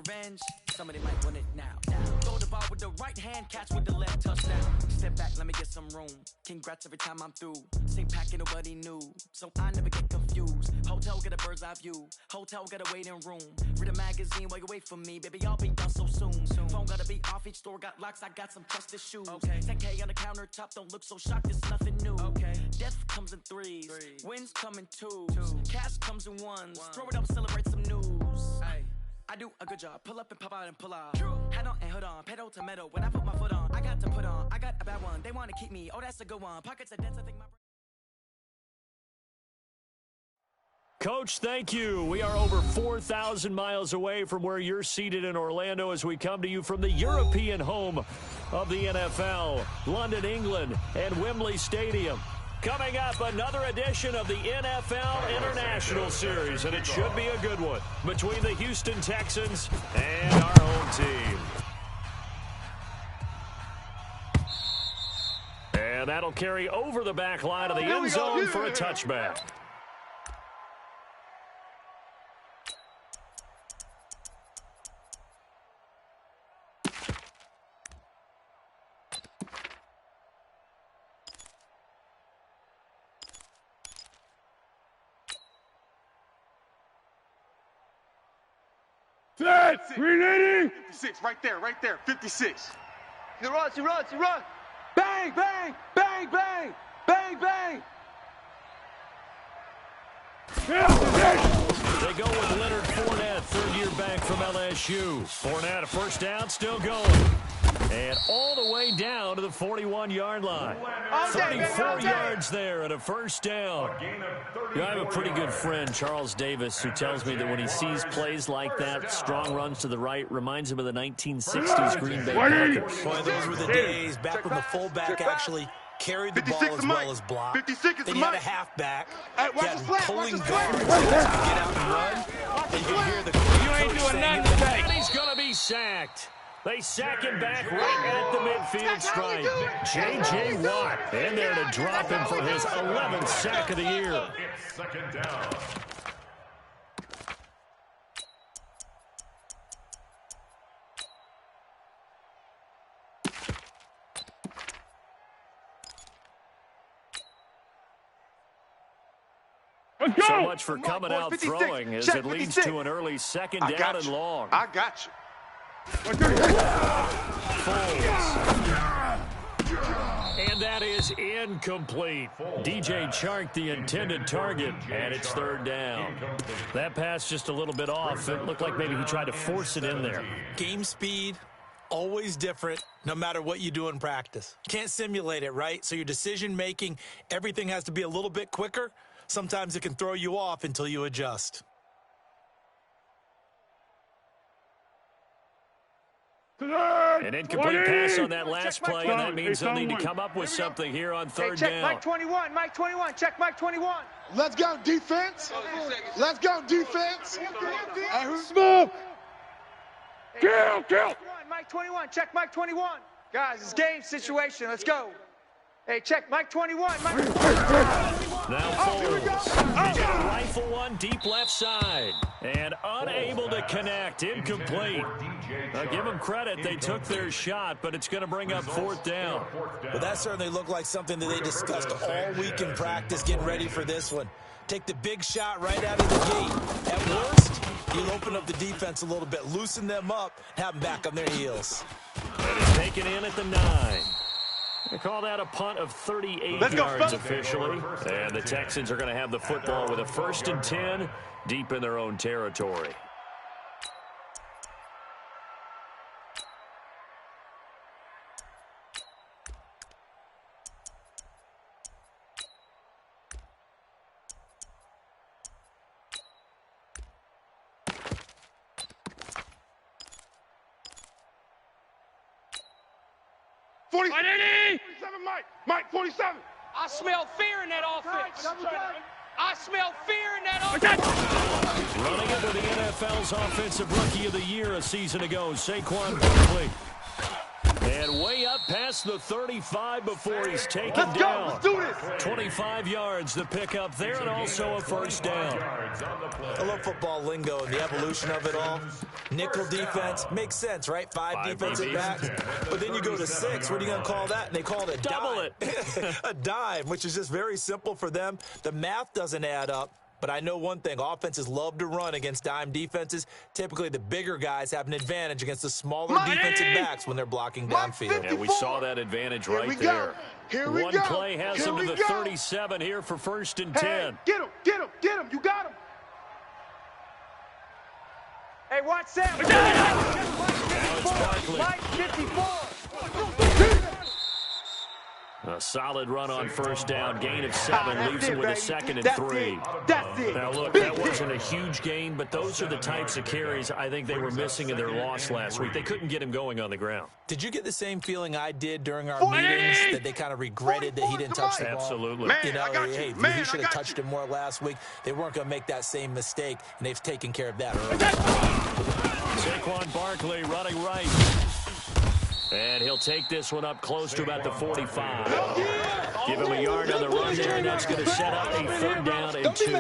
revenge. Somebody might want it now. Throw the ball with the right hand, catch with the left, touchdown. Step back, let me get some room. Congrats every time I'm through. Same packing, nobody new, so I never get confused. Hotel get a bird's eye view. Hotel get a waiting room. Read a magazine while you wait for me, baby. I'll be done so soon. Phone gotta be off, each store got locks. I got some trusted shoes. 10K on the countertop, don't look so shocked. It's nothing new. Death comes in threes, wins come in twos, cash comes in ones. Throw it up, celebrate some news. I do a good job, pull up and pop out and pull out. Hat on and hood on, pedal to metal. When I put my foot on, I got to put on. I got a bad one, they want to keep me. Oh, that's a good one. Pockets are dense, I think my... Coach, thank you. We are over 4,000 miles away from where you're seated in Orlando as we come to you from the European home of the NFL, London, England, and Wembley Stadium. Coming up, another edition of the NFL International Series, and it should be a good one between the Houston Texans and our home team. And that'll carry over the back line of the end zone for a touchback. Reloading! 56, right there, 56. He runs. Bang, bang, bang, bang, bang, bang. They go with Leonard Fournette, third-year back from LSU. Fournette, a first down, still going. And all the way down to the 41-yard line. 34 yards there and a first down. I have a pretty good friend, Charles Davis, who tells me that when he sees plays like that, strong runs to the right, reminds him of the 1960s Green Bay Packers. Boy, those were the days back when the fullback actually carried the ball as well as blocked. 56 then you had a halfback, you had pulling guards to get out and run, and you could hear the You ain't doing nothing today. And he's going to be sacked. They sack him back right at the midfield stripe. J.J. Watt in there to drop him for his 11th sack of the year. It's second down. So much for coming out throwing as it leads to an early second down and long. I got you. And that is incomplete. DJ Chark, the intended target, and it's third down. That pass just a little bit off. It looked like maybe he tried to force it in there. Game speed, always different, no matter what you do in practice. Can't simulate it, right? So your decision-making, everything has to be a little bit quicker. Sometimes it can throw you off until you adjust. An incomplete pass on that last play, and that means they'll need to come up with something here on third down. Mike 21, check Mike 21. Let's go, defense. Let's go, defense. Smoke! Kill! Mike 21, check Mike 21. Guys, it's game situation. Let's go. Hey, check Mike 21. Now Foles. He's going to rifle one deep left side. And unable to connect. Incomplete. Now give them credit. They took their shot, but it's going to bring up fourth down. Well, that certainly looked like something that they discussed all week in practice, getting ready for this one. Take the big shot right out of the gate. At worst, you'll open up the defense a little bit, loosen them up, have them back on their heels. And it's taken in at the 9. They call that a punt of 38 yards officially. And the Texans are going to have the football with a 1st and 10 deep in their own territory. Mike, 47. I smell fear in that offense. I smell fear in that offense. Running it with the NFL's Offensive Rookie of the Year a season ago, Saquon Barkley. And way up past the 35 before he's taken Let's go. down. Let's do this. 25 yards to pick up there, and also a first down. I love football lingo and the evolution of it all. Nickel defense makes sense, right? Five defensive backs. But then you go to 6. What are you going to call that? And they call it a Double dime. it. A dime, which is just very simple for them. The math doesn't add up. But I know one thing, offenses love to run against dime defenses. Typically, the bigger guys have an advantage against the smaller defensive backs when they're blocking downfield. And we saw that advantage right there. Here we One go. play has him to the 37 here for 1st and 10. Hey, get him, get him, get him. You got him. Hey, watch Sam. Now it's Barkley. Mike 54. A solid run on first down. Gain of 7 leaves him with a 2nd and 3. That's it. Now, look, that wasn't a huge gain, but those are the types of carries I think they were missing in their loss last week. They couldn't get him going on the ground. Did you get the same feeling I did during our meetings that they kind of regretted that he didn't touch the ball? Absolutely. Man, You know, I got you. hey, Man, he should I have got touched you. him more last week. They weren't going to make that same mistake, and they've taken care of that early. Saquon Barkley running right. And he'll take this one up close to about the 45. Give him a yard on the run there, and that's going to set up a 3rd down and 2.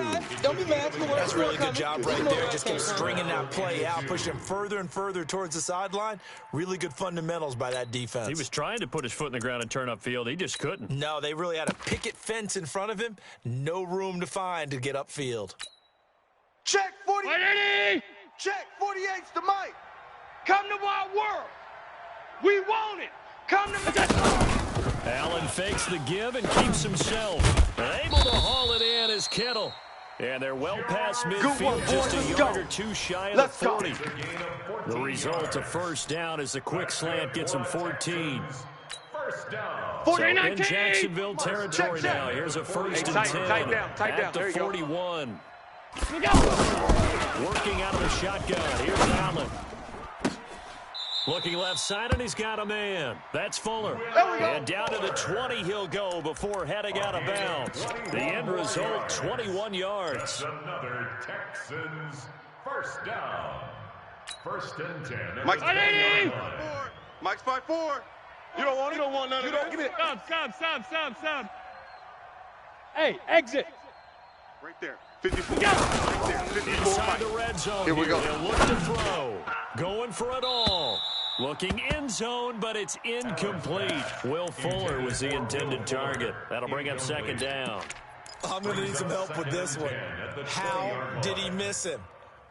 Don't be mad. That's a really good job right there. Just keep stringing that play out, pushing him further and further towards the sideline. Really good fundamentals by that defense. He was trying to put his foot in the ground and turn upfield. He just couldn't. No, they really had a picket fence in front of him. No room to find to get upfield. Check 48. Check 48's the mic. Come to our world. We want it. Come to Allen fakes the give and keeps himself. Able to haul it in is Kittle. And they're well past midfield, just a yard or 2 shy of the 40. The result, a first down, as the quick slant gets him 14. So in Jacksonville territory now. Here's a 1st and 10 at the 41. Working out of the shotgun. Here's Allen. Looking left side, and he's got a man. That's Fuller. And down to the 20 he'll go before heading out of bounds. The end result, 21 yards. Another Texans first down. 1st and 10. Mike's 5-4. Mike's 5-4. You don't want it. You don't want none of it. You don't get it. Stop. Hey, exit. Right there. 54. Right there. 54. Inside the red zone. Here we go. They'll look to throw. Going for it all. Looking end zone, but it's incomplete. Will Fuller was the intended target. That'll bring up 2nd down. I'm going to need some help with this one. How did he miss him?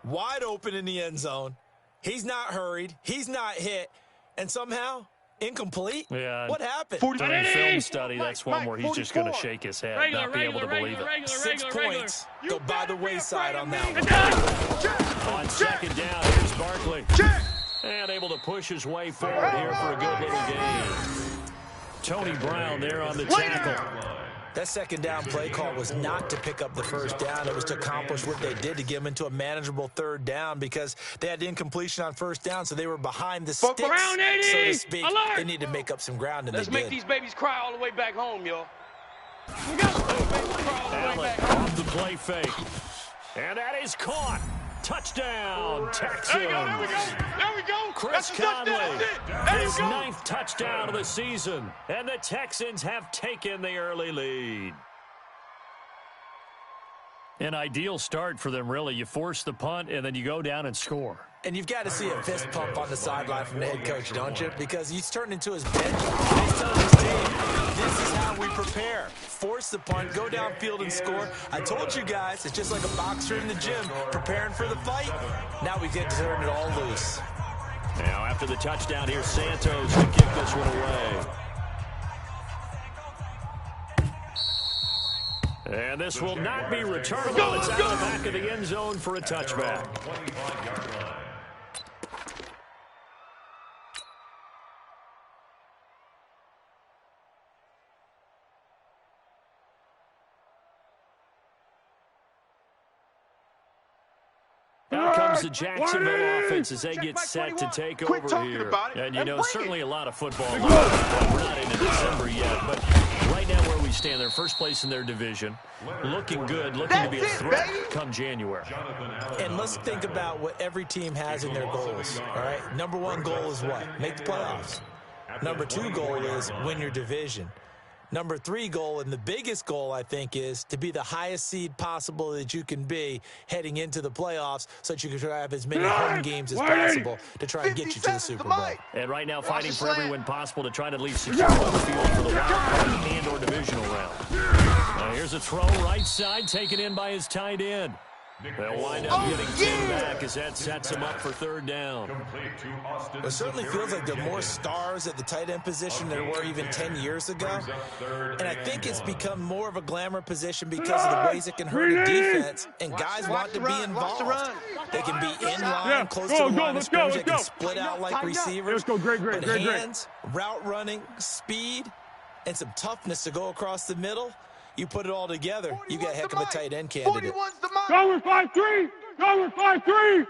Wide open in the end zone. He's not hurried. He's not hit. And somehow, incomplete? Yeah. What happened? During film study, that's one where he's just going to shake his head, not be able to believe it. 6 points go by the wayside on that one. On 2nd down, here's Barkley. And able to push his way forward here for a good little gain. Tony Brown there on the tackle. That 2nd down play call was not to pick up the 1st down. It was to accomplish what they did to get them into a manageable 3rd down because they had incompletion on 1st down, so they were behind the sticks, so to speak. They need to make up some ground, and Let's they make did. these babies cry all the way back home, y'all. Allen off the play fake. And that is caught. Touchdown, Texans. There we go. Chris Conley, There his you go. 9th touchdown of the season. And the Texans have taken the early lead. An ideal start for them, really. You force the punt, and then you go down and score. And you've got to see a fist pump on the sideline from the head coach, don't you? Because he's turned into his bench. He's telling his team, this is how we prepare. Force the punt, go downfield and score. I told you guys, it's just like a boxer in the gym preparing for the fight. Now we get to turn it all loose. Now, after the touchdown, here's Santos to kick this one away. And this will not be returnable. It's out of the back of the end zone for a touchback. Out comes the Jacksonville offense as they get set to take over here. And, you know, certainly a lot of football. We're not into December yet, but right now where we stand, they're first place in their division. Looking good, looking to be a threat come January. And let's think about what every team has in their goals, all right? Number 1 goal is what? Make the playoffs. Number 2 goal is win your division. Number 3 goal, and the biggest goal, I think, is to be the highest seed possible that you can be heading into the playoffs so that you can try to have as many home games as possible to try and get you to the Super Bowl. And right now fighting for every win possible to try to at least secure the field for the wild card and or divisional round. Now here's a throw right side taken in by his tight end. They'll wind up getting 10 back as that sets him up for third down. It certainly feels like there are more stars at the tight end position than there were even 10 years ago. And I think it's become more of a glamour position because of the ways it can hurt a defense, and guys want to be involved. They can be in line, close to the line of scrimmage. They can split out like receivers. Let's go, great. Hands, route running, speed, and some toughness to go across the middle. You put it all together, you got a heck of a tight end candidate. Go with 5-3. Go with 5-3.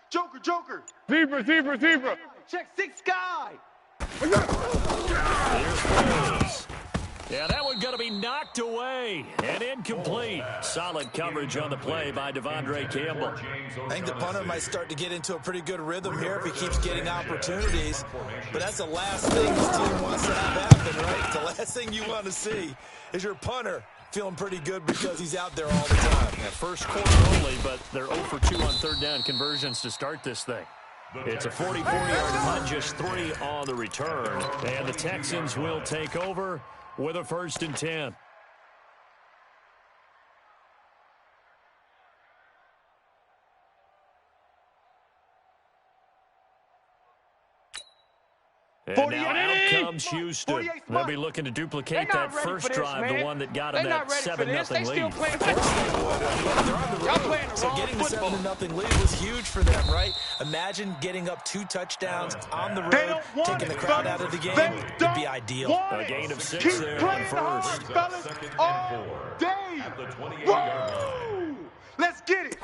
Joker. Zebra. Check 6 guy. Yeah, that one going to be knocked away and incomplete. Solid coverage on the play by Devondre Campbell. I think the punter might start to get into a pretty good rhythm here if he keeps getting opportunities. But that's the last thing this team wants to have happen, right? The last thing you want to see is your punter feeling pretty good because he's out there all the time. Yeah, first quarter only, but they're 0 for 2 on third down conversions to start this thing. It's a 44-yard punt, just 3 on the return. And the Texans will take over with a 1st and 10. And now out comes Houston. They'll be looking to duplicate that first drive, the one that got them that 7-0 lead. So getting the 7-0 lead was huge for them, right? Imagine getting up 2 touchdowns on the road, taking the crowd out of the game. It'd be ideal. A gain of 6 there on first. All day. Woo! Let's get it.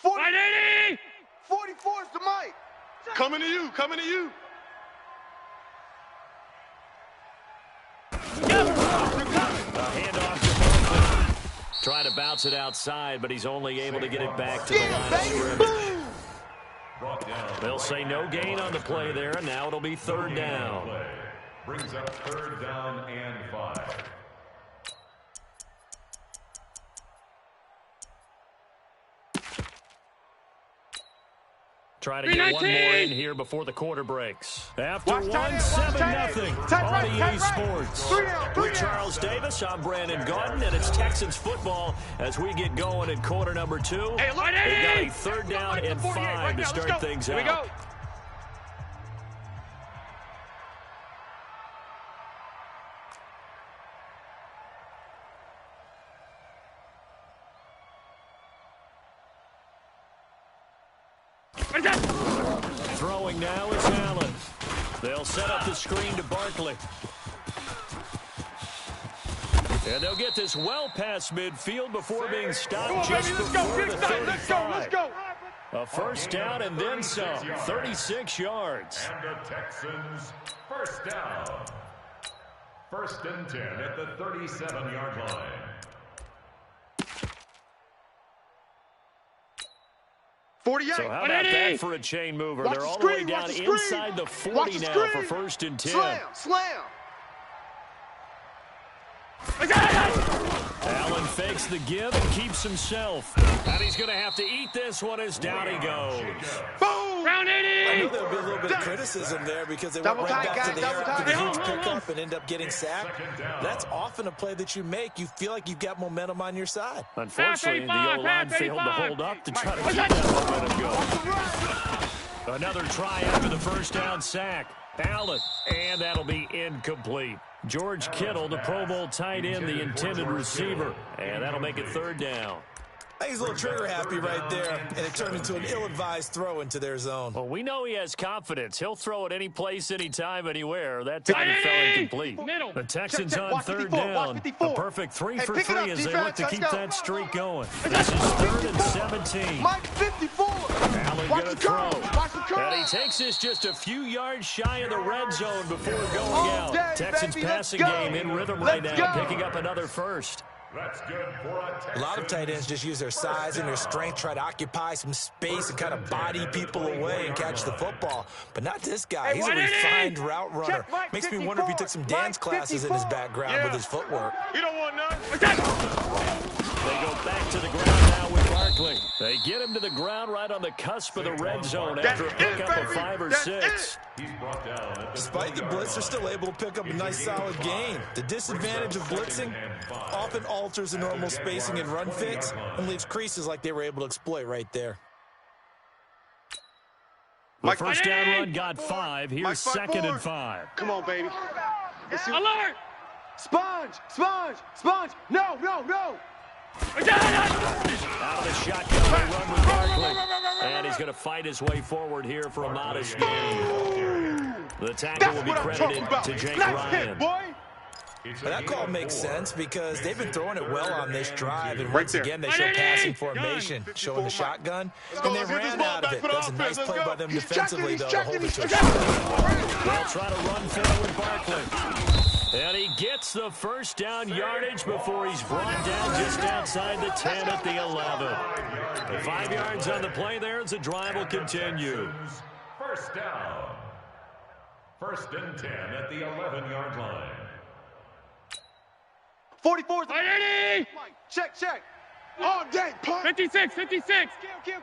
Right, 44 is the mic. Coming to you. Handoff to Barkley. Trying to bounce it outside, but he's only able to get it back to the line of scrimmage. They'll say no gain on the play there, and now it'll be 3rd down. Brings up 3rd down and 5. Try to get 1 more in here before the quarter breaks. After 7-0 on EA Sports. With Charles Davis, I'm Brandon Gaudin, and it's Texans football as we get going in quarter number 2. They've got a 3rd down and 5 to start things out. Here we go. Throwing now is Allen. They'll set up the screen to Barkley. And they'll get this well past midfield before being stopped just before the 35. Let's go. A 1st down and then some. 36 yards. And the Texans, 1st down. 1st and 10 at the 37-yard line. So how about that for a chain mover? They're all the way down inside the 40 now for 1st and 10. Slam. Allen fakes the give and keeps himself. And he's going to have to eat this one as down he goes. Boom. Round 80. I know there'll be a little bit of criticism there because they went right back to the air after the huge pickup and end up getting sacked. That's often a play that you make. You feel like you've got momentum on your side. Unfortunately, the O-line failed to hold up to try to keep that momentum going. Another try after the 1st down sack. Allen, and that'll be incomplete. George Kittle, the Pro Bowl tight end, the intended receiver, and that'll make it 3rd down. I think he's a little trigger happy right there, and it turned into an ill-advised throw into their zone. Well, we know he has confidence. He'll throw it any place, anytime, anywhere. That time it fell incomplete. The Texans on 3rd down. A perfect 3 for 3 as they look to keep that streak going. This is 3rd and 17. Mike 54. Allen gonna throw. And he takes this just a few yards shy of the red zone before going out. Texans passing game in rhythm right now, picking up another 1st. That's good for A lot of tight ends just use their size and their strength, try to occupy some space and kind of body people away and catch the football. But not this guy. He's a refined route runner. Makes me wonder if he took some dance classes in his background with his footwork. You don't want none. They go back to the ground now with Barkley. They get him to the ground right on the cusp of the red zone after a pickup of 5 or 6. Despite the blitz, they're still able to pick up a nice, solid gain. The disadvantage of blitzing often alters the normal spacing and run fits and leaves creases like they were able to exploit right there. The first down run got 5. Here's second and 5. Come on, baby. Alert! Sponge! Sponge! Sponge! No, no, no! Out of the shotgun, they run with Barkley. And he's going to fight his way forward here for a modest gain. The tackle will be credited to Jake Ryan. That call makes sense because they've been throwing it well on this drive, and once again they show passing formation, showing the shotgun, and they ran out of it. That's a nice play by them defensively, though, to hold it to a shot. They'll try to run forward Barkley. And he gets the first down yardage before he's brought down just outside the 10 at the 11. 5 yards on the play there as the drive will continue. First down. First and 10 at the 11-yard line. 44. Ready? Check, check. All day, punt. 56, 56. Kill.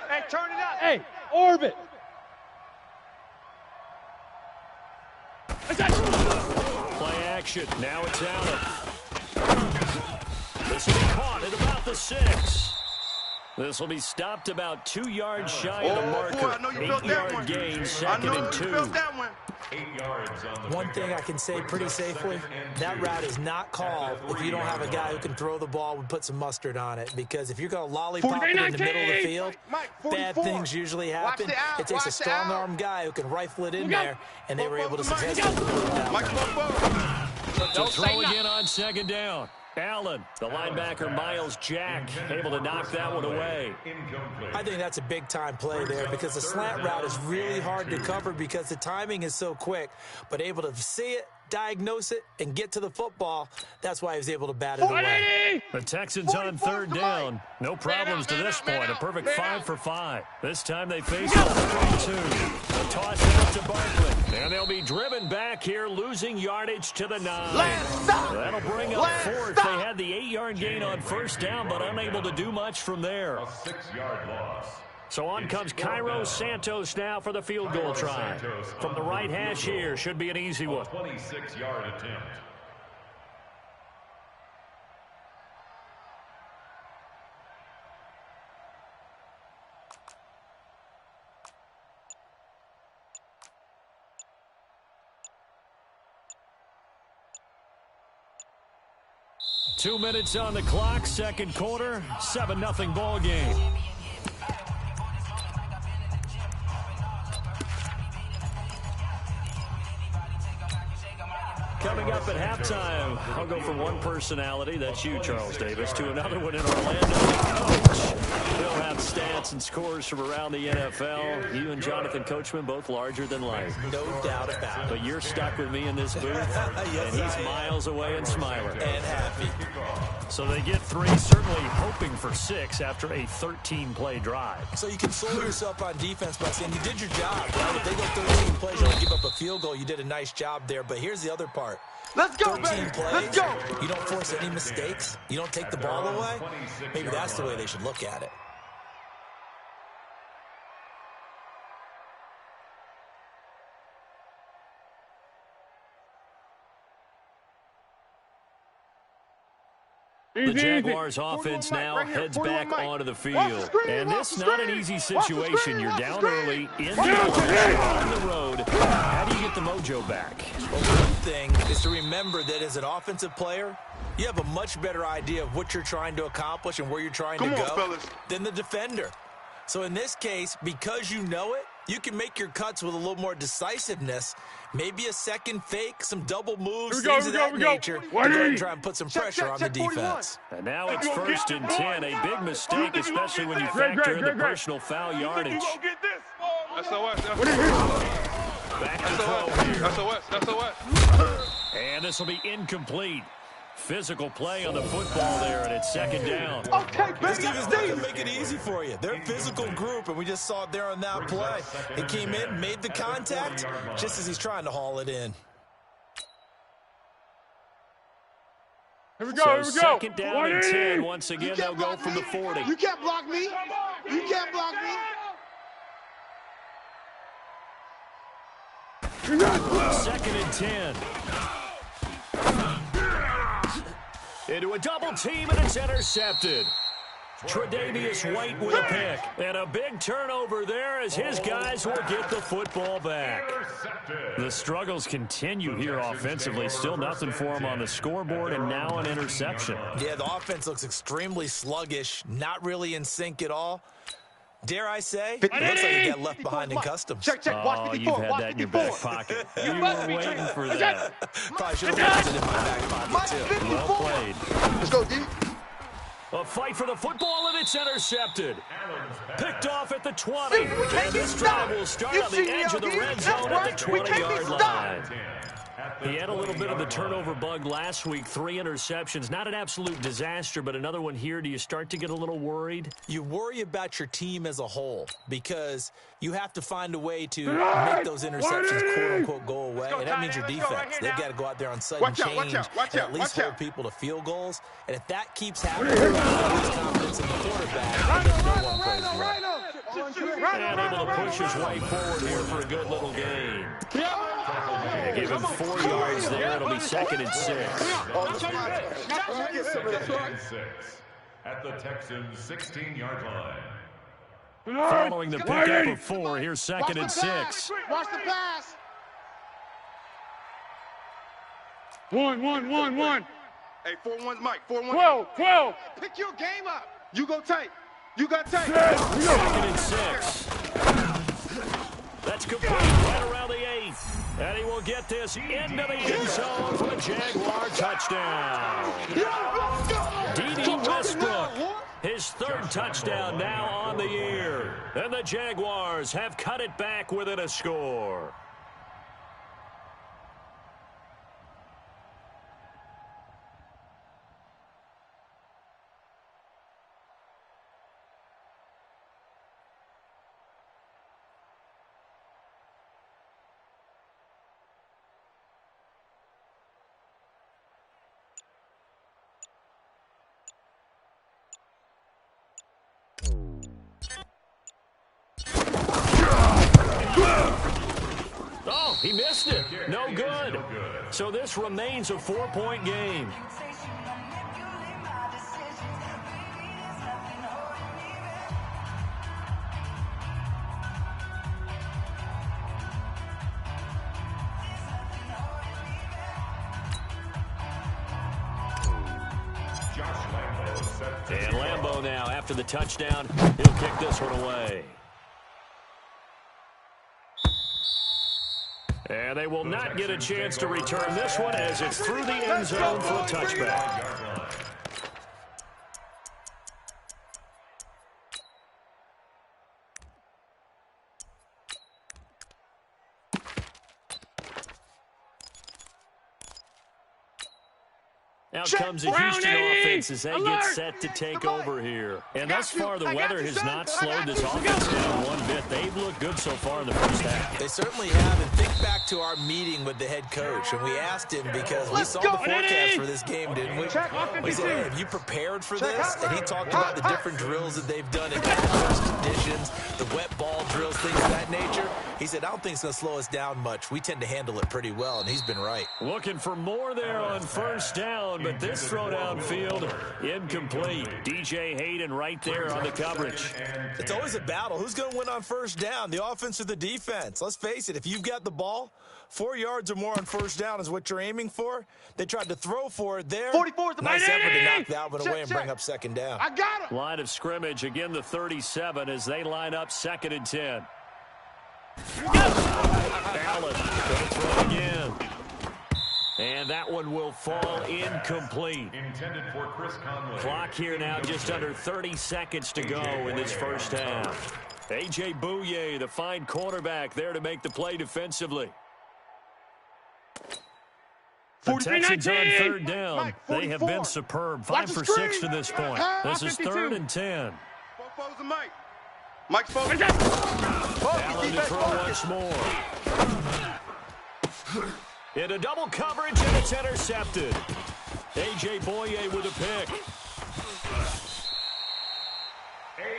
Hey, turn it up. Hey, orbit. Play action. Now it's Allen. This will be caught at about the 6. This will be stopped about 2 yards shy of the marker. 8-yard gain, second and 2. 8 yards on the One thing I can say pretty safely, that route is not called if you don't have a guy who can throw the ball and put some mustard on it. Because if you're going to lollipop it in the middle of the field, bad things usually happen. It takes a strong-arm guy who can rifle it in there, and they were able to successfully put it down. To throw again on second down. Allen, the linebacker Miles Jack, able to knock that one away. I think that's a big-time play there because the slant route is really hard to cover because the timing is so quick, but able to see it, diagnose it, and get to the football, that's why he was able to bat it away. The Texans on third down. No problems to this point. A perfect 5 for 5. This time they face a 3-2. A toss out to Barkley. And they'll be driven back here, losing yardage to the 9. That'll bring up fourth. They had the 8-yard gain on first down, but unable to do much from there. A 6-yard loss. So on comes Cairo Santos now for the field goal try. From the right hash here, should be an easy one. 26-yard attempt. Two minutes on the clock, second quarter, 7-0 ball game. Coming up at halftime, I'll go from one personality, that's you, Charles Davis, to another one in Orlando, Coach. We'll have stats and scores from around the NFL. You and Jonathan Coachman, both larger than life. No doubt about it. But you're stuck with me in this booth, Yes, and he's miles away and smiling. And happy. So they get 3, certainly hoping for 6 after a 13-play drive. So you console yourself on defense by saying you did your job, right? If they go 13 plays, you only give up a field goal, you did a nice job there. But here's the other part. Let's go, 13 baby. plays, Let's go. You don't force any mistakes. You don't take the ball away. Maybe that's the way they should look at it. The Jaguars offense now heads back onto the field. And this not an easy situation. You're down early, in on the road. How do you get the mojo back? Well, one thing is to remember that as an offensive player, you have a much better idea of what you're trying to accomplish and where you're trying to go than the defender. So in this case, because you know it, you can make your cuts with a little more decisiveness. Maybe a second fake, some double moves, things of that nature. To go ahead and try and put some pressure on the defense. And now it's first and 10. A big mistake, especially when you factor in the personal foul yardage. SOS. Back to throw here. SOS. And this will be incomplete. Physical play on the football there, and it's second down. Okay, This baby, team is not going to make it easy for you. They're a physical group, and we just saw it there on that play. He came in, made the contact, just as he's trying to haul it in. Here we go, So here we go. second down and 180. 10. Once again, they'll go from the 40. You can't block me. You can't block me. Second and 10. Into a double team, and it's intercepted. Tre'Davious White with a pick. And a big turnover there as his guys will get the football back. The struggles continue here offensively. Still nothing for him on the scoreboard, and now an interception. Yeah, the offense looks extremely sluggish, not really in sync at all. Dare I say, it looks like he got left behind in customs. Check, check. Watch Oh, 54. you've had Watch that in your 54. back pocket. You must were be waiting trained. for that. Probably should have left it in my back pocket, Mike too. 54. Well played. Let's go, D. A fight for the football, and it's intercepted. Picked off at the 20. And this drive will start on the edge of the red zone at the 20-yard line. He had a little bit of the turnover bug last week. 3 interceptions. Not an absolute disaster, but another one here. Do you start to get a little worried? You worry about your team as a whole because you have to find a way to make those interceptions, quote-unquote, go away. And that means your defense. They've got to go out there on sudden change and at least hold people to field goals. And if that keeps happening, you lose confidence in the quarterback, and then no one plays well. And able to push his way forward here for a good little gain. They give him 4 yards there. It'll be second and 6. At the Texans' 16-yard line. Following the pickup of 4, here's second and 6. Watch the pass. 1, 1, 1, 1. Hey, 4-1's Mike. 4-1. 12, 12. Pick your game up. You go tight. You got tight. Second and 6. That's complete right around the 8. And he will get this into the end zone for a Jaguar touchdown. D.D. Westbrook, his 3rd touchdown now on the year. And the Jaguars have cut it back within a score. Oh, he missed it. No good. So this remains a 4-point game. And Lambeau now, after the touchdown, he'll kick this one away. And they will not get a chance to return this one as it's through the end zone for a touchback. Out comes the Houston offense as they get set to take over here. And thus far, the weather has not slowed this offense down one bit. They've looked good so far in the first half. They certainly have. And think back to our meeting with the head coach. And we asked him because we saw the forecast for this game, didn't we? We said, hey, have you prepared for this? And he talked about the different drills that they've done in adverse conditions, the wet ball drills, things of that nature. He said, I don't think it's going to slow us down much. We tend to handle it pretty well, and he's been right. Looking for more there on first down, but this throw downfield incomplete. DJ Hayden right there on the coverage. It's always a battle. Who's going to win on first down, the offense or the defense? Let's face it, if you've got the ball, 4 yards or more on first down is what you're aiming for. They tried to throw for it there. 44 is the nice effort to knock that one away Check, and check. bring up second down. I got him. Line of scrimmage, again the 37 as they line up second and 10. Allen going to throw again. And that one will fall incomplete. Intended for Chris Conley. Clock here now just under 30 seconds to go in this first half. A.J. Bouye, the fine cornerback, there to make the play defensively. The Texans on third down. They have been superb. 5 for 6 to this point. This is 3rd and 10. Mike's focused. Allen to throw once more. Into double coverage, and it's intercepted. A.J. Boye with a pick.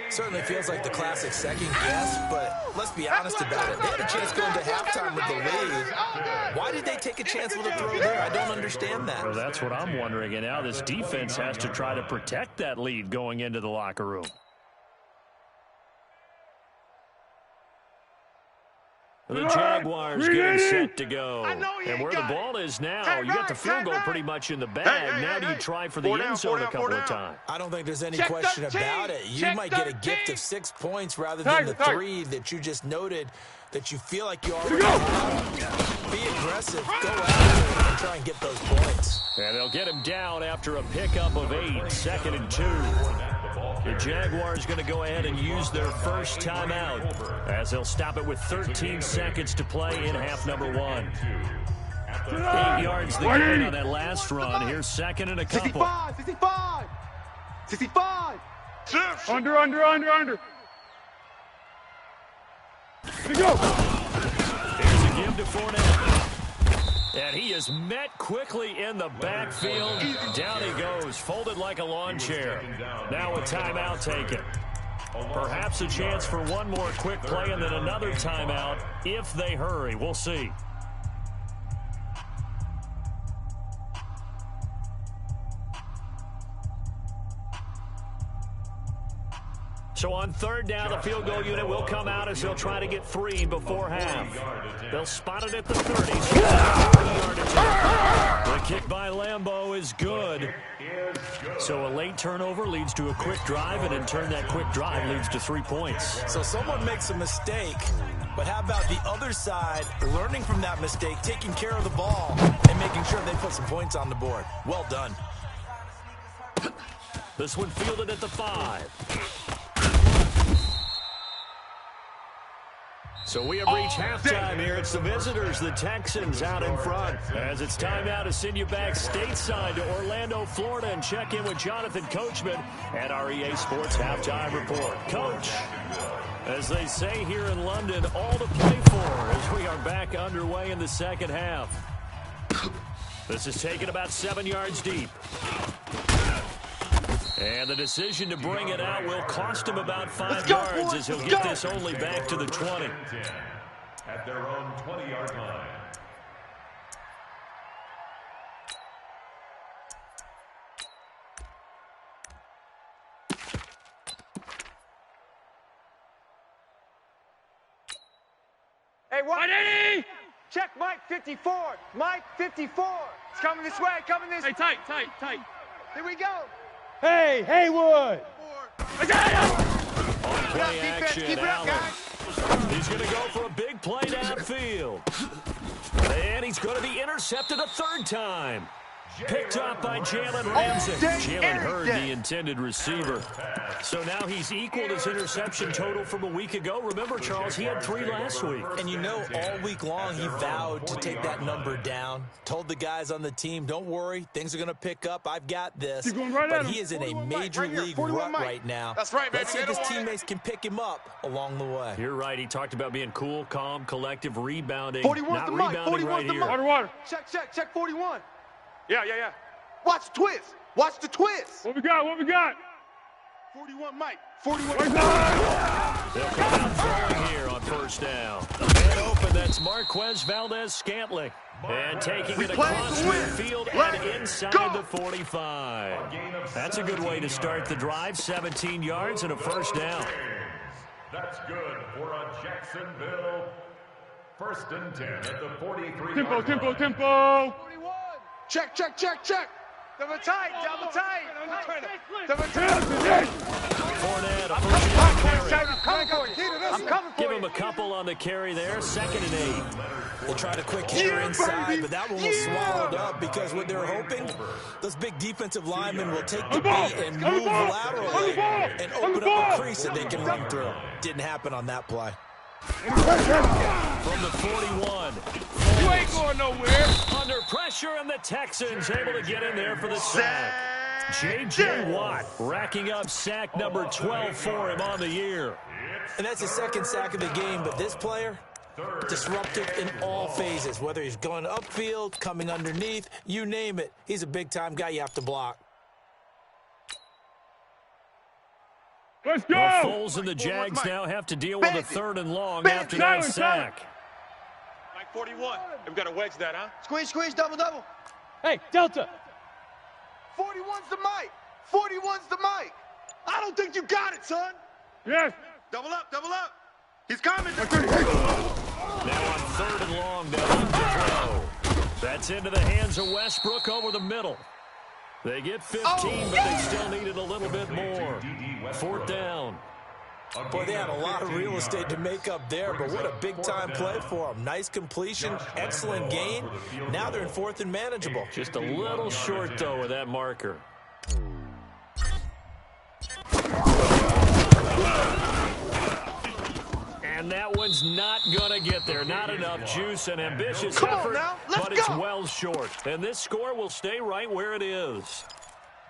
Certainly feels like the classic second guess, but let's be honest about it. They had a chance going to halftime with the lead. Why did they take a chance with a throw there? I don't understand that. Well, that's what I'm wondering. And now this defense has to try to protect that lead going into the locker room. The Jaguars getting set to go. And where the ball is now, you got the field goal pretty much in the bag. Now do you try for the end zone a couple of times? I don't think there's any question about it. You might get a gift of 6 points rather than the 3 that you just noted that you feel like you already have. Be aggressive. Go out there and try and get those points. And they'll get him down after a pickup of 8, 2nd and 2. The Jaguars going to go ahead and use their first timeout as they'll stop it with 13 seconds to play in half number 1. 8 yards the gain on that last run. Here's 2nd and a couple. 65. Under. Here we go. Here's a give to Fournette. And he is met quickly in the backfield. Down he goes, folded like a lawn chair. Now a timeout taken. Perhaps a chance for one more quick play and then another timeout if they hurry. We'll see. So on third down, the field goal unit will come out as they'll try to get 3 before half. They'll spot it at the 30. The kick by Lambeau is good. So a late turnover leads to a quick drive, and in turn that quick drive leads to 3 points. So someone makes a mistake, but how about the other side learning from that mistake, taking care of the ball, and making sure they put some points on the board? Well done. This one fielded at the 5. So we have reached halftime here. It's the visitors, the Texans, out in front. As it's time now to send you back stateside to Orlando, Florida, and check in with Jonathan Coachman at our EA Sports Halftime Report. Coach, as they say here in London, all to play for as we are back underway in the second half. This is taken about 7 yards deep. And the decision to bring it out will cost him about 5 yards as he'll get this only back to the 20. At their own 20-yard line. Hey, what? Check Mike 54. Mike 54. It's coming this way, coming this way. Hey, tight. Here we go. Hey, Haywood. On play action, Keep it up, Allen. guys. He's going to go for a big play downfield. And he's going to be intercepted a 3rd time. Picked up by Jalen Ramsey. Jalen heard the intended receiver. So now he's equaled his interception total from a week ago. Remember, Charles, he had 3 last week. And you know, all week long he vowed to take that number down. Told the guys on the team, don't worry, things are going to pick up. I've got this. But he is in a major league rut right now. That's right, baby. Let's see if his teammates can pick him up along the way. You're right. He talked about being cool, calm, collective, rebounding. 41's Not the mic. rebounding 41's right the here. mic. Water. Check 41. Yeah. Watch the twist. Watch the twist. What we got? 41 Mike. 41. They'll come out throwing here on first down. And open, that's Marquez Valdez-Scantling. And taking it across midfield and inside the 45. That's a good way to start the drive. 17 yards and a first down. That's good for a Jacksonville 1st and 10 at the 43. Tempo. 41. Check. Double tight. Fournette, a first down carry. I'm coming for you. Give him a couple on the carry there. 2nd and 8. They tried a quick hitter inside, but that one was swallowed up because what they're hoping, those big defensive linemen will take the beat and move laterally and open up a crease that they can run through. Didn't happen on that play. From the 41, You ain't going nowhere. Under pressure, and the Texans able to get in there for the sack. J.J. Watt racking up sack number 12 for him on the year. And that's his second sack of the game, but this player, disruptive in all phases, whether he's going upfield, coming underneath, you name it. He's a big-time guy you have to block. Let's go. Well, Foles and the Jags now have to deal with a 3rd and long after that sack. Mike 41. We've got to wedge that, huh? Squeeze, squeeze, double, double. Hey, Delta. 41's the mic. 41's the mic. I don't think you got it, son. Yes. Double up, double up. He's coming. Now on 3rd and long, they'll look to throw. That's into the hands of Westbrook over the middle. They get 15, but they still needed a little bit more. 4th down. Boy, they had a lot of real estate to make up there, but what a big-time play for them. Nice completion, excellent gain. Now they're in 4th and manageable. Just a little short, though, with that marker. And that one's not going to get there. Not enough juice and ambitious effort, but it's well short. And this score will stay right where it is.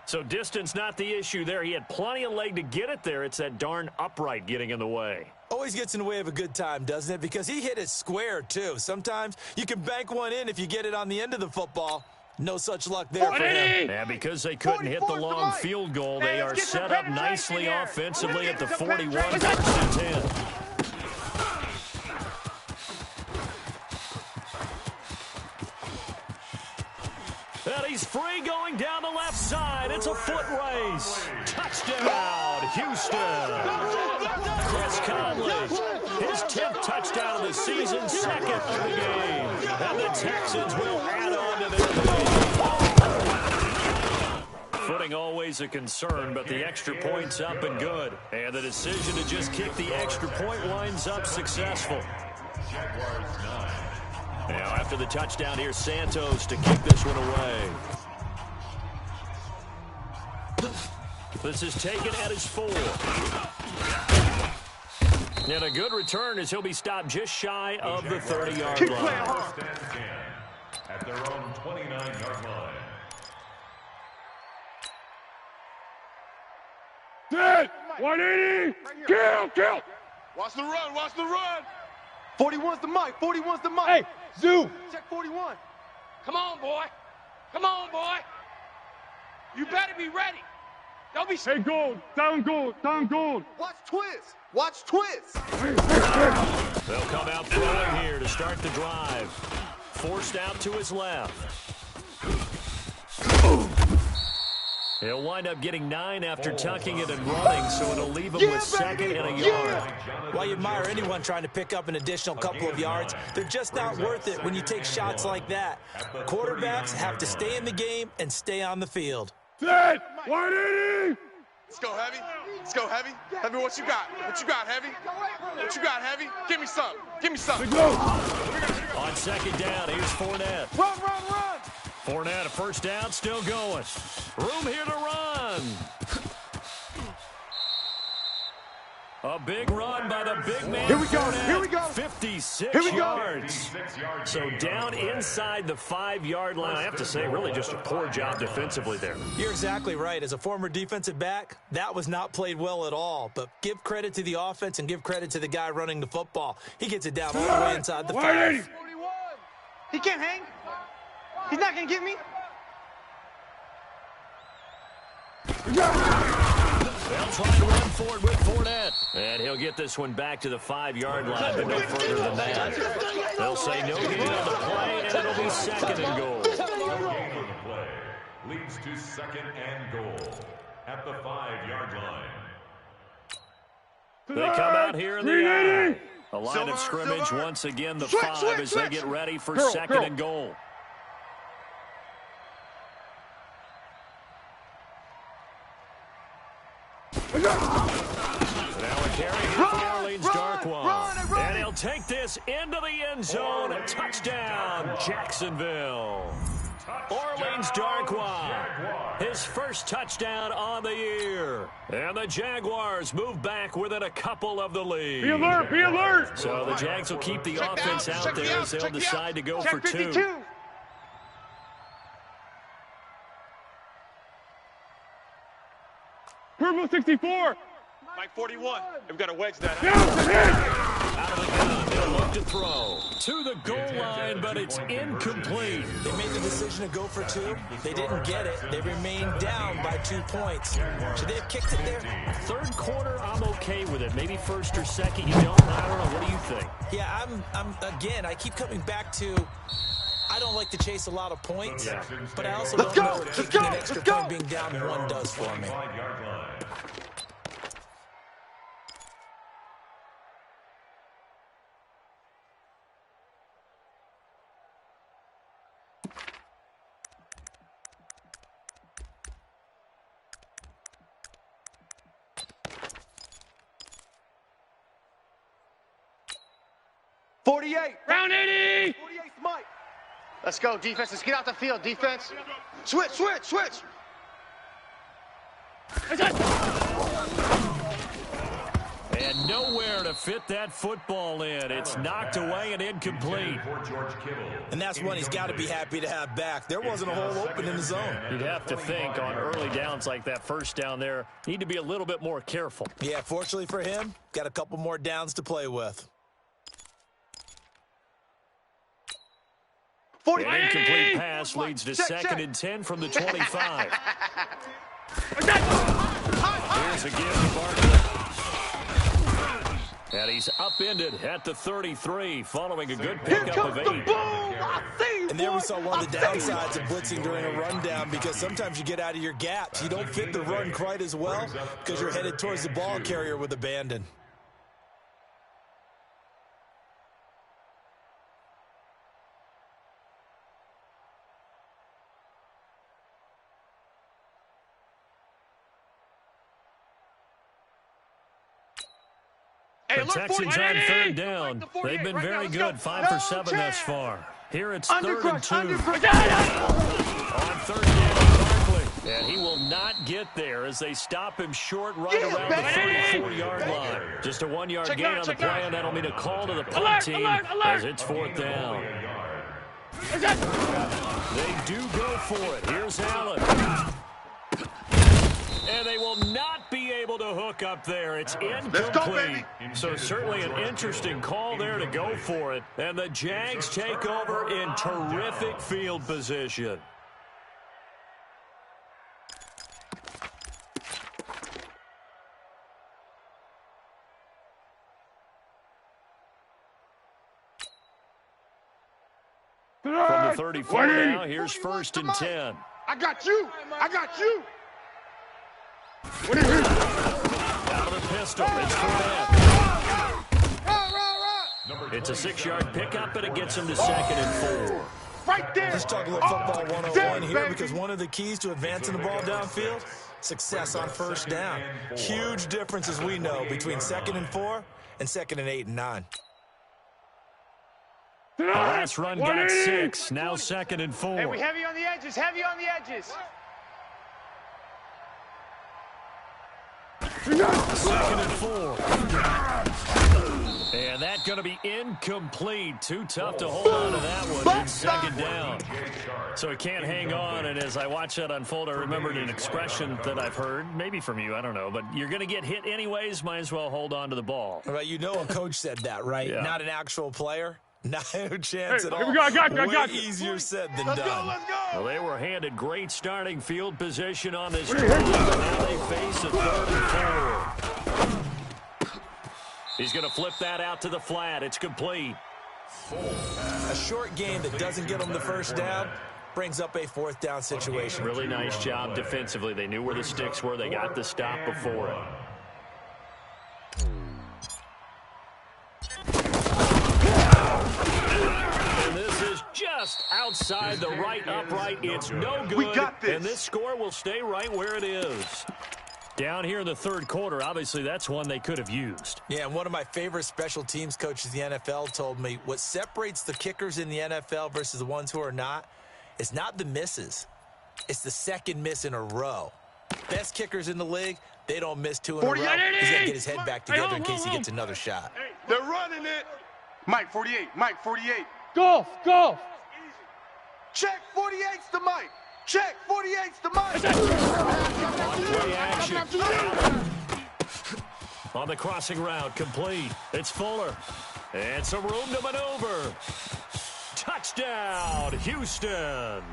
So distance not the issue there. He had plenty of leg to get it there. It's that darn upright getting in the way. Always gets in the way of a good time, doesn't it? Because he hit it square, too. Sometimes you can bank one in if you get it on the end of the football. No such luck there for him. And because they couldn't hit the long field goal, they are set up nicely offensively at the 41, 1st and 10. And he's free going down the left side. It's a foot race. Touchdown, Houston. Chris Conley, his 10th touchdown of the season, 2nd of the game. And the Texans will add on to their lead. Footing always a concern, but the extra point's up and good. And the decision to just kick the extra point winds up successful. Now, after the touchdown, here's Santos to kick this one away. This is taken at his 4. And a good return as he'll be stopped just shy of the 30-yard line. At their own 29-yard line. Dead. 180. Kill. Watch the run, watch the run. 41's the mic. 41's the mic. Hey, Zoo. Check 41. Come on, boy. Come on, boy. You better be ready. Don't be... Hey, gold. Down gold. Watch twist. Watch twist. They'll come out throwing here to start the drive. Forced out to his left. He'll wind up getting 9 after tucking it and running, so it'll leave him with 2nd and a yard. While you admire anyone trying to pick up an additional couple of yards, they're just not worth it when you take shots like that. Quarterbacks have to stay in the game and stay on the field. Dead. 180. Let's go, Heavy. Let's go, Heavy. Heavy, what you got? What you got, Heavy? What you got, Heavy? Give me some. Give me some. On 2nd down, here's Fournette. Run. Fournette, a 1st down, still going. Room here to run. A big run by the big man. Here we go. Fournette, Here we go. 56 Here we go. yards. So down inside the 5-yard line. I have to say, really just a poor job defensively there. You're exactly right. As a former defensive back, that was not played well at all. But give credit to the offense and give credit to the guy running the football. He gets it down all the way inside the 5. 41. He can't hang. He's not going to get me. They'll try to run forward with Fournette. And he'll get this one back to the 5-yard line, but no further than that. They'll say no gain on the play, and it'll be 2nd and goal. No gain on the play. Leads to 2nd and goal at the 5-yard line. They come out here in the eye. A line of scrimmage once again, the 5 as they get ready for 2nd and goal. Now a carry here for the Orleans Darkwa. And he'll take this into the end zone. A touchdown, Jacksonville. Orleans Darkwa, his first touchdown on the year. And the Jaguars move back within a couple of the lead. Be alert, be alert. So the Jags will keep the offense out there as they'll decide to go for 2. Purple 64. Mike 41. We've got to wedge that. Out of the gun, they'll look to throw. To the goal line, but it's incomplete. They made the decision to go for 2. They didn't get it. They remained down by 2 points. Should they have kicked it there? Third quarter, I'm okay with it. Maybe first or second, you don't. I don't know. What do you think? Yeah, again, I keep coming back to, I don't like to chase a lot of points, but I also don't know what kicking an extra point being down 1 does for me. 48. Round 80. 48, Mike. Let's go, defense. Let's get out the field, defense. Switch, switch, switch. And nowhere to fit that football in. It's knocked away and incomplete. And that's one he's got to be happy to have back. There wasn't a hole open in the zone. You'd have to think on early downs like that first down there, need to be a little bit more careful. Yeah, fortunately for him, got a couple more downs to play with. An incomplete pass leads to second and 10 from the 25. Here's a give to Barkley. And he's upended at the 33 following a good pickup of 8. And there we saw one of the downsides of blitzing during a rundown, because sometimes you get out of your gaps. You don't fit the run quite as well because you're headed towards the ball carrier with abandon. The Texans on third down. They've been very good, 5 for 7 thus far. Here it's 3rd and 2. On 3rd down, Barkley. And he will not get there as they stop him short right around the 34-yard line. Just a 1-yard gain on the play, and that'll mean a call to the punt team as it's 4th down. They do go for it. Here's Allen. And they will not be able to hook up there. It's incomplete. So certainly an interesting call there to go for it. And the Jags take over in terrific field position. From the 34 now, here's 1st and 10. I got you. I got you. What is it? Out of the pistol. It's Fournette. It's a 6-yard pickup, and it gets him to 2nd and 4. Right there. Let's talk a little football 101 here, because one of the keys to advancing the ball downfield, success on 1st down. Huge difference, as we know, between 2nd and 4 and 2nd and 8 and 9. The last run got 6. Now 2nd and 4. Hey, we heavy on the edges. Heavy on the edges. 2nd and 4. And that's going to be incomplete. Too tough to hold on to that one. It's 2nd down. So he can't hang on. And as I watch that unfold, I remembered an expression that I've heard, maybe from you, I don't know. But you're going to get hit anyways, might as well hold on to the ball. Right, you know a coach said that, right? Yeah. Not an actual player. No chance at all. Here we go. I got Way you. easier said than Let's done. go, let's go. Well, they were handed great starting field position on this drive, but now they face a 3rd and 4. He's going to flip that out to the flat. It's complete. A short game that doesn't get them the 1st down brings up a 4th down situation. Really nice job defensively. They knew where the sticks were. They got the stop before it. And this is just outside the right upright. It's no good. We got this. And this score will stay right where it is. Down here in the 3rd quarter, obviously that's one they could have used. Yeah, and one of my favorite special teams coaches in the NFL told me what separates the kickers in the NFL versus the ones who are not is not the misses. It's the second miss in a row. Best kickers in the league, they don't miss 2 in a row. He's got to get his head back together in case he gets another shot. They're running it. Mike 48, Mike 48. Golf, golf. Check 48's the Mike. Check 48's the Mike. Play action. On the crossing route, complete. It's Fuller. And some room to maneuver. Touchdown, Houston.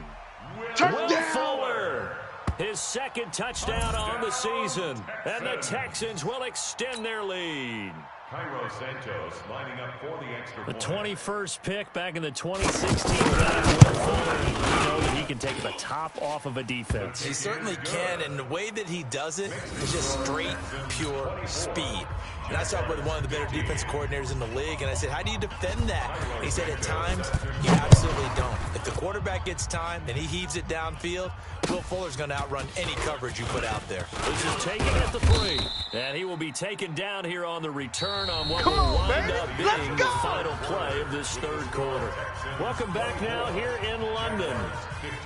Will Fuller. His second touchdown on the season. And the Texans will extend their lead. Cairo Santos lining up for the extra The point. 21st pick back in the 2016 draft. Will Fuller, you know that he can take the top off of a defense. He certainly can, and the way that he does it is just straight, pure speed. And I saw with one of the better defense coordinators in the league, and I said, how do you defend that? And he said, at times, you absolutely don't. If the quarterback gets time and he heaves it downfield, Will Fuller's going to outrun any coverage you put out there. This is taken at the 3. And he will be taken down here on the return on what will wind up being the final play of this third quarter. Welcome back now here in London.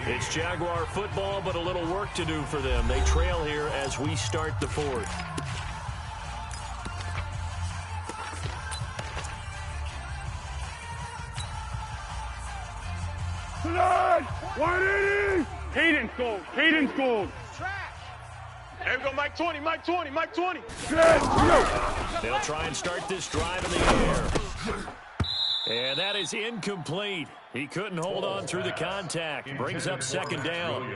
It's Jaguar football, but a little work to do for them. They trail here as we start the 4th. Tonight, 180. Hayden's gold, Hayden's gold. There we go, Mike 20, Mike 20, Mike 20. They'll try and start this drive in the air. And that is incomplete. He couldn't hold on through the contact. Brings up second down.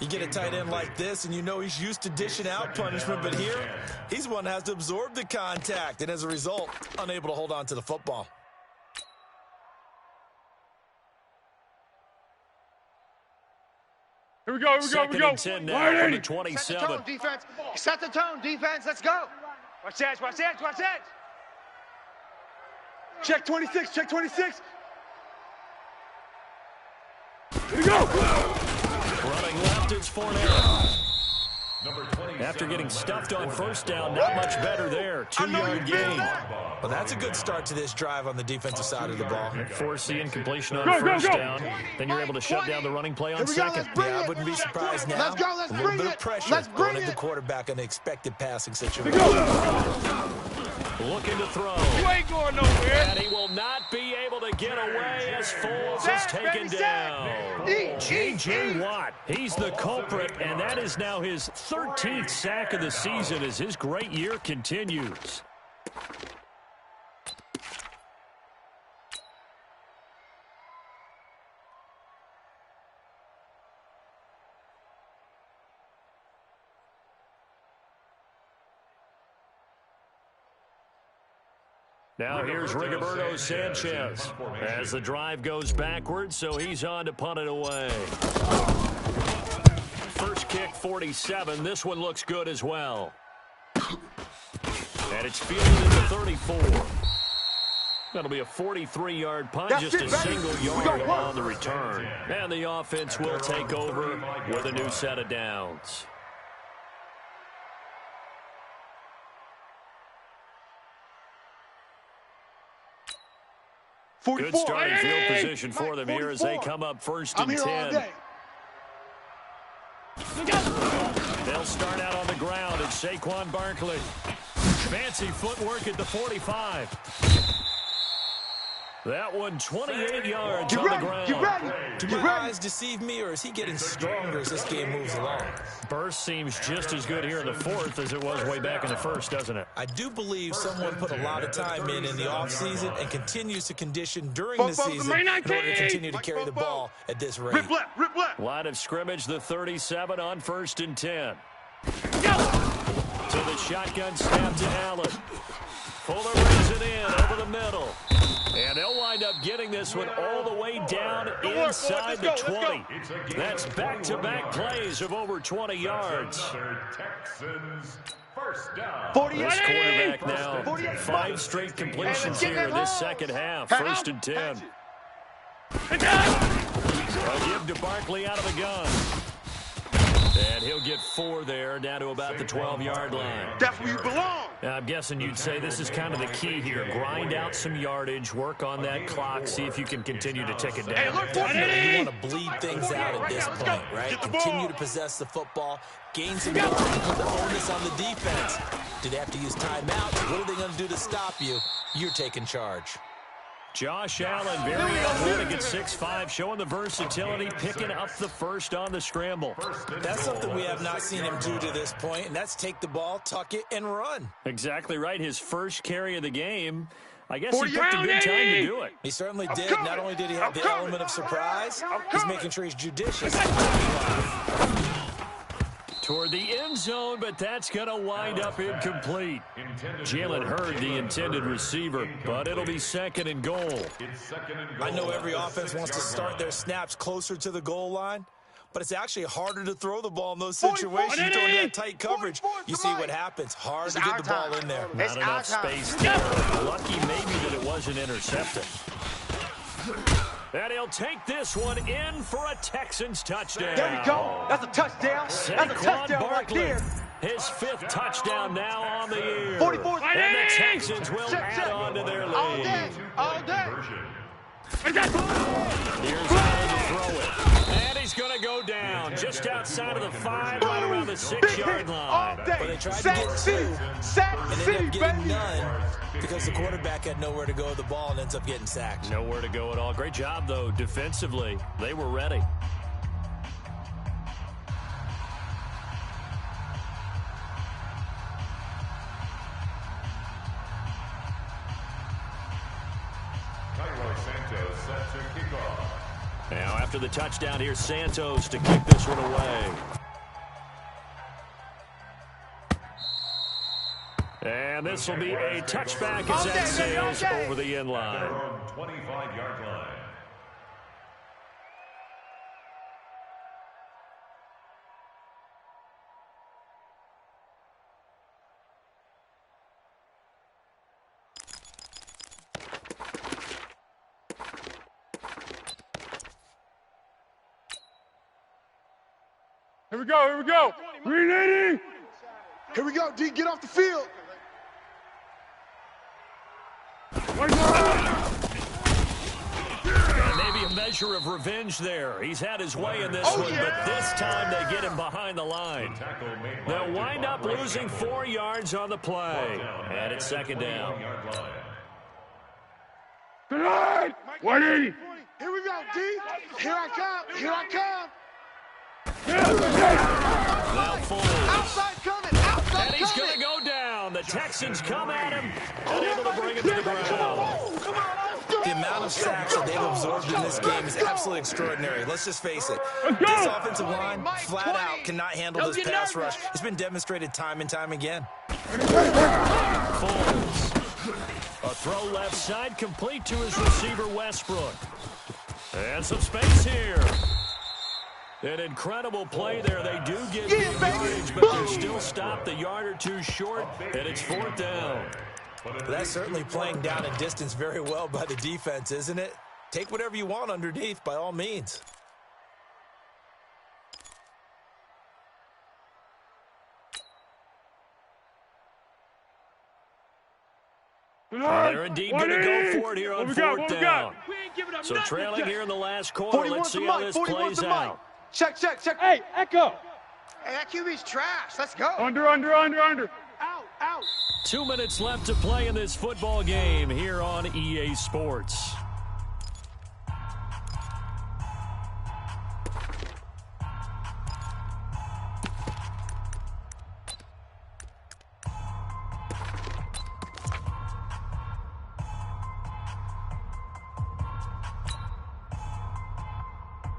You get a tight end like this, and you know he's used to dishing out punishment, but here, he's one that has to absorb the contact, and as a result, unable to hold on to the football. Here we go, Second and 10 now from the 27. Set the tone, defense. Set the tone, defense. Let's go. Watch that, watch that, watch that. Check 26, check 26. Here we go. Running left, it's Fournette. Number 27. After getting stuffed on first down, not much better there. 2-yard gain. Well, that's a good start to this drive on the defensive side of the ball. Force the incompletion on first down. Then you're able to shut down the running play on second. Yeah, I wouldn't be surprised now. Let's go, let's a little bring bit it. of pressure Let's going bring at the it. quarterback on the expected passing situation. Looking to throw. You ain't going nowhere. And he will not be able to get away as Foles is taken down. J.J. Watt, he's the culprit, and that is now his 13th sack of the season as his great year continues. Now here's Rigoberto Sanchez as the drive goes backwards, so he's on to punt it away. First kick, 47. This one looks good as well. And it's fielded at the 34. That'll be a 43-yard punt, just a single yard on the return. And the offense will take over with a new set of downs. Good starting field position for them here as they come up first and 10. They'll start out on the ground. It's Saquon Barkley. Fancy footwork at the 45. That one 28 yards on the ground. Do my eyes deceive me, or is he getting stronger as this game moves along? Burst seems just as good here in the 4th as it was way back in the 1st, doesn't it? I do believe someone put a lot of time in the offseason and continues to condition during the season in order to continue to carry the ball at this rate. Rip left, rip left. Line of scrimmage, the 37 on 1st and 10. To the shotgun snap to Allen. Fuller brings it in over the middle. And they'll wind up getting this one all the way down inside the 20. That's back-to-back plays of over 20 yards. Texans first down. This quarterback now, 5 straight completions here in this second half. 1st and 10. A give to Barkley out of the gun. And he'll get 4 there, down to about the 12-yard line. That's where you belong. Now, I'm guessing you'd say this is kind of the key here. Grind out some yardage, work on that clock, see if you can continue to tick it down. Hey, look, Definitely you want to bleed things out at this point, right? Continue to possess the football, gain some yards, put the onus on the defense. Do they have to use timeouts? What are they going to do to stop you? You're taking charge. Josh Allen, very athletic at 6'5", showing the versatility, picking up the first on the scramble. That's something we have not seen him do to this point, and that's take the ball, tuck it, and run. Exactly right. His first carry of the game. I guess he picked a good time to do it. He certainly did. Not only did he have the element of surprise, he's making sure he's judicious. Toward the end zone, but that's going to wind up incomplete. Jalen Hurd, the intended receiver, but it'll be 2nd and goal. I know every offense wants to start their snaps closer to the goal line, but it's actually harder to throw the ball in those situations. You don't have tight coverage. You see what happens. Hard to get the ball in there. Not enough space there. Lucky maybe that it wasn't intercepted. And he'll take this one in for a Texans touchdown. There we go. That's a touchdown. That's a touchdown right there. His 5th touchdown now on the year. 44. And the Texans will add on to their lead. All day. All day. Here's Allen to throw it. And he's going to go down just outside of the 5, right around the 6-yard line. All day. But they tried to Sack get City. 2, Sack and City, ended up getting baby. none because the quarterback had nowhere to go with the ball and ends up getting sacked. Nowhere to go at all. Great job, though, defensively. They were ready. Now, after the touchdown, here's Santos to kick this one away. And this will be a touchback as that sails over the end line. 25-yard line. Here we go, here we go. Reloading. Here we go, D, get off the field. And maybe a measure of revenge there. He's had his way in this one, but this time they get him behind the line. They'll wind up losing 4 yards on the play. And it's 2nd down. Tonight, 180. Here we go, D. Here I come, here I come. Now Foles. Outside coming. Outside And he's coming. going to go down. The Texans come at him and able to bring him to the ground. Come on, The amount of sacks that they've absorbed in this game is absolutely extraordinary. Let's just face it. This offensive line, flat out, cannot handle this pass rush. It's been demonstrated time and time again. Foles. A throw left side, complete to his receiver, Westbrook. And some space here. An incredible play there. They do get the yardage, but they're still stopped a yard or two short, and it's 4th down. But that's certainly playing down in distance very well by the defense, isn't it? Take whatever you want underneath, by all means. They're indeed going to go for it here on 4th down. So trailing here in the last quarter. Let's see how this plays out. Check, check, check. Hey, Echo. Hey, that QB's trash. Let's go. Under. Out, out. 2 minutes left to play in this football game here on EA Sports.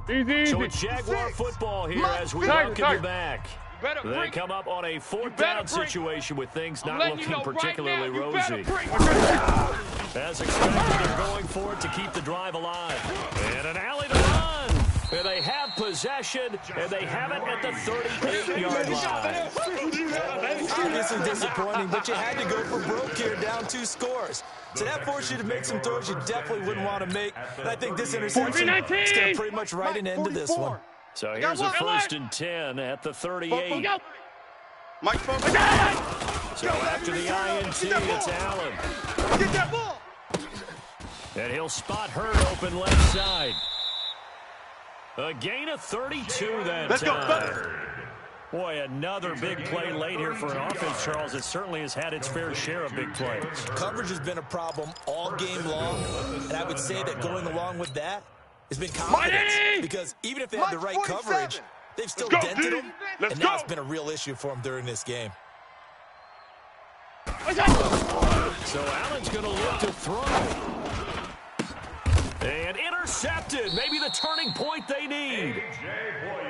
Easy. So it's Jaguar football here as we welcome you back. They come up on a 4th down situation with things not looking particularly rosy. As expected, they're going for it to keep the drive alive. And an alley to run. And they have possession, and they have it at the 38-yard line. Obviously disappointing, but you had to go for broke here, down 2 scores. So that forced you to make some throws you definitely wouldn't want to make. And I think this interception is going to pretty much write an end to this one. So here's a 1st and 10 at the 38. Mike, So after the INT, it's Allen. Get that ball. And he'll spot Hurd open left side. A gain of 32 that Let's time. go. Boy, another big play late here for an offense, Charles. It certainly has had its fair share of big plays. Coverage has been a problem all game long, and I would say that going along with that has been confidence. Because even if they had the right coverage, they've still dented them, and now it's been a real issue for them during this game. So Allen's going to look to throw. And intercepted. Maybe the turning point they need.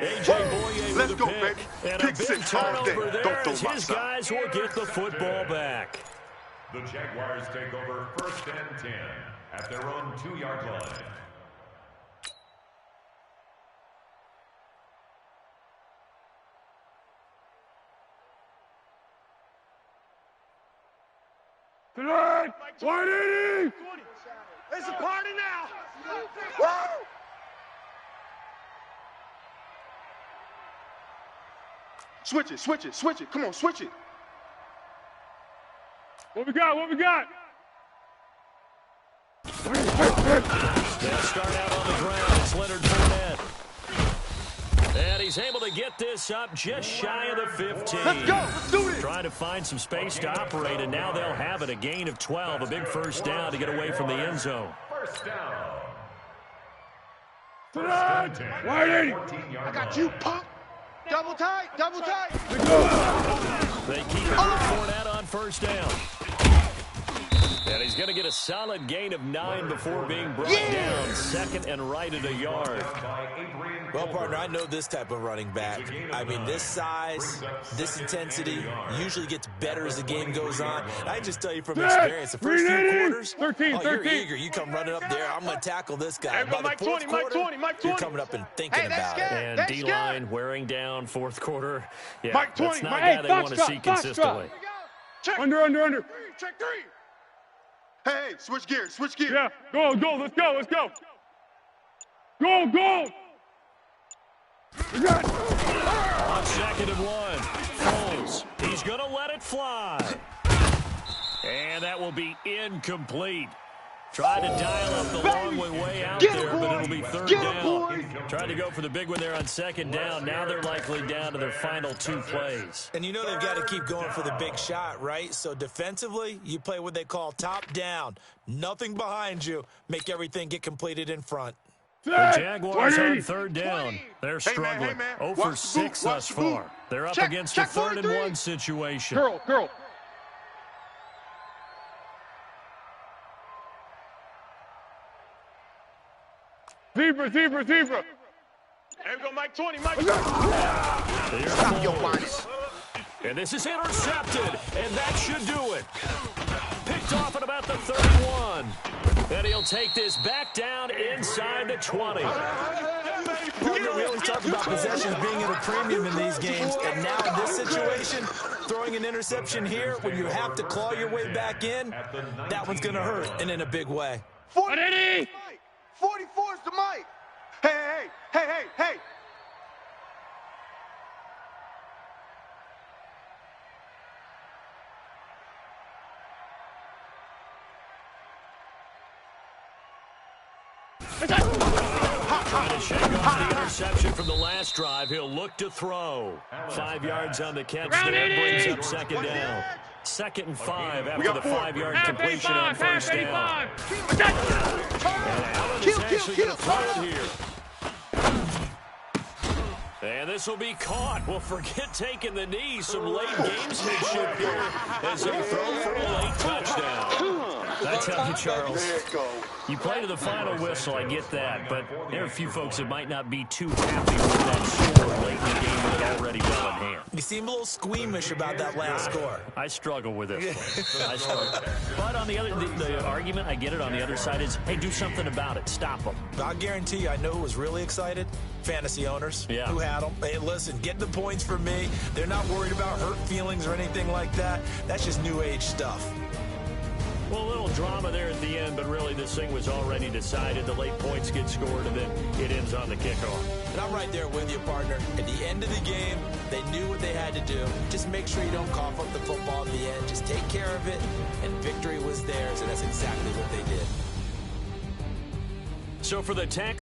A.J. Boye with the pick. And a big turnover there as his guys will get the football back. The Jaguars take over 1st and 10 at their own 2-yard line. Tonight, 180. It's a party now. Woo! Switch it, switch it, switch it. Come on, switch it. What we got? What we got? They'll start out on the ground. It's Leonard Fournette. And he's able to get this up just shy of the 15. Let's go. Let's do this. Trying to find some space to operate, and now they'll have it. A gain of 12, a big 1st down to get away from the end zone. 1st down. Tonight, 180. I got you, punk. Double tight, double tight. They keep it with Fournette on 1st down. And he's going to get a solid gain of 9 before being brought down. 2nd and right at a yard. Well, partner, I know this type of running back. I mean, this size, this intensity usually gets better as the game goes on. I just tell you from experience, the first few quarters, 13. You're eager. You come running up there, I'm going to tackle this guy. By the 4th quarter, you're coming up and thinking about it. And D-line wearing down 4th quarter. Yeah, Mike 20, that's not a Mike, guy hey, they box want to drop, see box consistently. Check. Under. Check 3. Hey, switch gears, switch gears. Yeah, go, let's go. Go. We got it. On 2nd and 1, Foles. He's going to let it fly. And that will be incomplete. Tried to dial up the long way out there, but it'll be 3rd down. Tried to go for the big one there on 2nd down. Now they're likely down to their final 2 plays. And you know they've got to keep going for the big shot, right? So defensively, you play what they call top down. Nothing behind you. Make everything get completed in front. The Jaguars on 3rd down. They're struggling. Hey, man. 0 for 6 thus far. They're up against a 3rd and 1 situation. Girl. Zebra. There we go, Mike 20, Mike 20. Stop your whines. And this is intercepted, and that should do it. Picked off at about the 31. And he'll take this back down inside the 20. We always talk about possessions being at a premium in these games, and now in this situation, throwing an interception here when you have to claw your way back in, that one's going to hurt, and in a big way. 180. 44 is the mic. Hey. Trying to shake off the interception from the last drive. He'll look to throw. 5 yards on the catch there. Brings up 2nd down. 2nd and 5 after the 5-yard completion on 1st down. And Allen is actually going to throw it here. And this will be caught. Well, forget taking the knee. Some late gamesmanship here as they throw for a late touchdown. I tell you, Charles, you play to the final whistle, I get that, but there are a few folks that might not be too happy with that score late in the game with it already well in hand. You seem a little squeamish about that last score. I struggle with it. I struggle. But on the other, the argument, I get it, on the other side is, hey, do something about it. Stop them. I guarantee you, I know who was really excited. Fantasy owners who had them. Hey, listen, get the points from me. They're not worried about hurt feelings or anything like that. That's just new age stuff. Well, a little drama there at the end, but really this thing was already decided. The late points get scored, and then it ends on the kickoff. And I'm right there with you, partner. At the end of the game, they knew what they had to do. Just make sure you don't cough up the football at the end. Just take care of it, and victory was theirs, and that's exactly what they did. So for the Texans,